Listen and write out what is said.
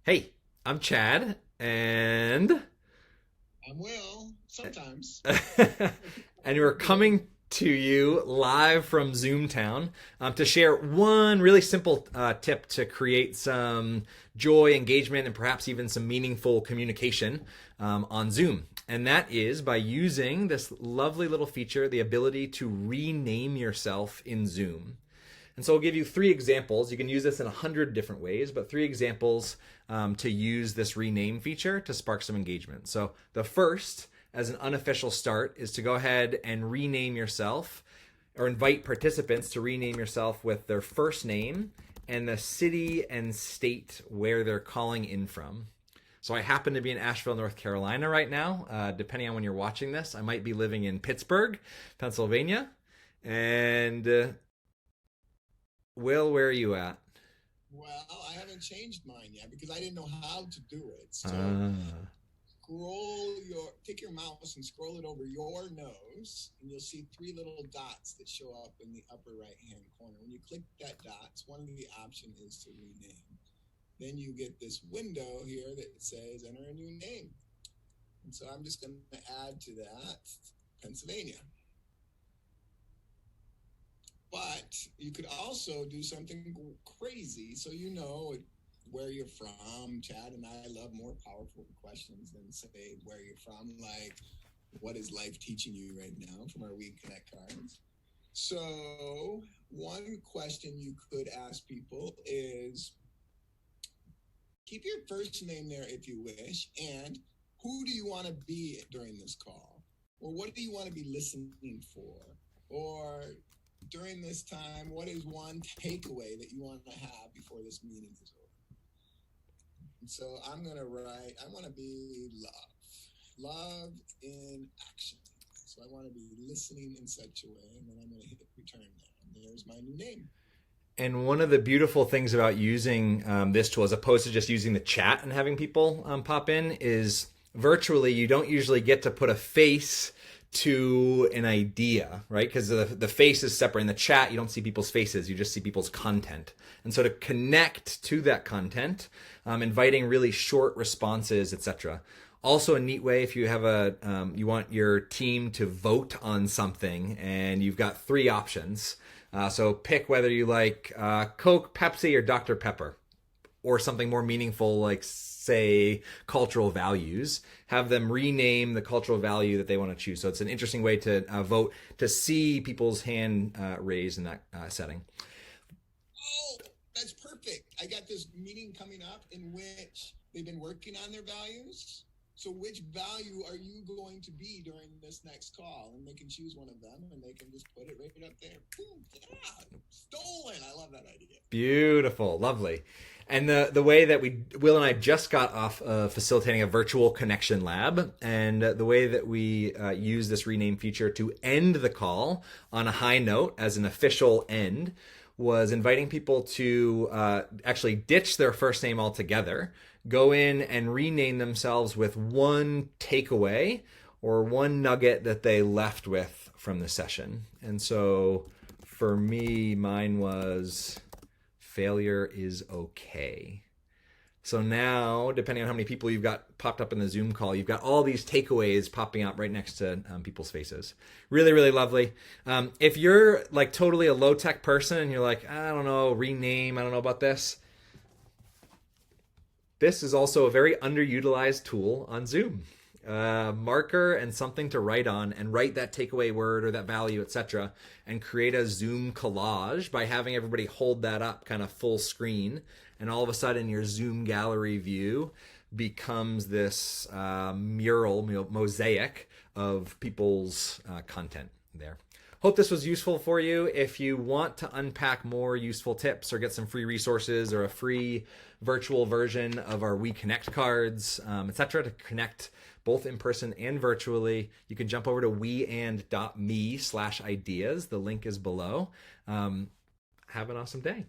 Hey, I'm Chad, and I'm well, sometimes. and we're coming to you live from Zoomtown to share one really simple tip to create some joy, engagement, and perhaps even some meaningful communication on Zoom. And that is by using this lovely little feature, the ability to rename yourself in Zoom. And so I'll give you three examples. You can use this in 100 different ways, but three examples to use this rename feature to spark some engagement. So the first, as an unofficial start, is to go ahead and rename yourself or invite participants to rename yourself with their first name and the city and state where they're calling in from. So I happen to be in Asheville, North Carolina right now. Depending on when you're watching this, I might be living in Pittsburgh, Pennsylvania. And Will, where are you at? Well, I haven't changed mine yet because I didn't know how to do it. So Ah. take your mouse and scroll it over your nose, and you'll see three little dots that show up in the upper right hand corner. When you click that dot, one of the options is to rename. Then you get this window here that says enter a new name. And so I'm just going to add to that Pennsylvania. But you could also do something crazy. So you know where you're from. Chad and I love more powerful questions than say where you're from, like what is life teaching you right now from our We Connect cards. So one question you could ask people is keep your first name there if you wish, and who do you want to be during this call? Or what do you want to be listening for? Or during this time, what is one takeaway that you want to have before this meeting is over? And so I'm going to write, I want to be love in action. So I want to be listening in such a way, and then I'm going to hit return there. And there's my new name. And one of the beautiful things about using this tool, as opposed to just using the chat and having people pop in, is virtually you don't usually get to put a face to an idea, right? Because the face is separate. In the chat, you don't see people's faces, you just see people's content. And so to connect to that content, inviting really short responses, etc. Also, a neat way if you have you want your team to vote on something, and you've got three options. So pick whether you like Coke, Pepsi, or Dr. Pepper, or something more meaningful like, say, cultural values. Have them rename the cultural value that they want to choose. So it's an interesting way to vote, to see people's hand raised in that setting. Oh, that's perfect. I got this meeting coming up in which they've been working on their values. So which value are you going to be during this next call? And they can choose one of them and they can just put it right up there. Boom, yeah, stolen. I love that idea. Beautiful, lovely. And the way that Will and I just got off facilitating a virtual connection lab, and the way that we use this rename feature to end the call on a high note as an official end was inviting people to actually ditch their first name altogether, go in and rename themselves with one takeaway or one nugget that they left with from the session. And so for me, mine was failure is okay. So now, depending on how many people you've got popped up in the Zoom call, you've got all these takeaways popping up right next to people's faces. Really, really lovely. If you're like totally a low tech person and you're like, I don't know, rename, I don't know about this, this is also a very underutilized tool on Zoom. Marker and something to write on, and write that takeaway word or that value, etc., and create a Zoom collage by having everybody hold that up kind of full screen, and all of a sudden your Zoom gallery view becomes this mural, mosaic of people's content there. Hope this was useful for you. If you want to unpack more useful tips or get some free resources or a free virtual version of our We Connect cards, etc., to connect both in person and virtually, you can jump over to weandme/ideas. The link is below. Have an awesome day.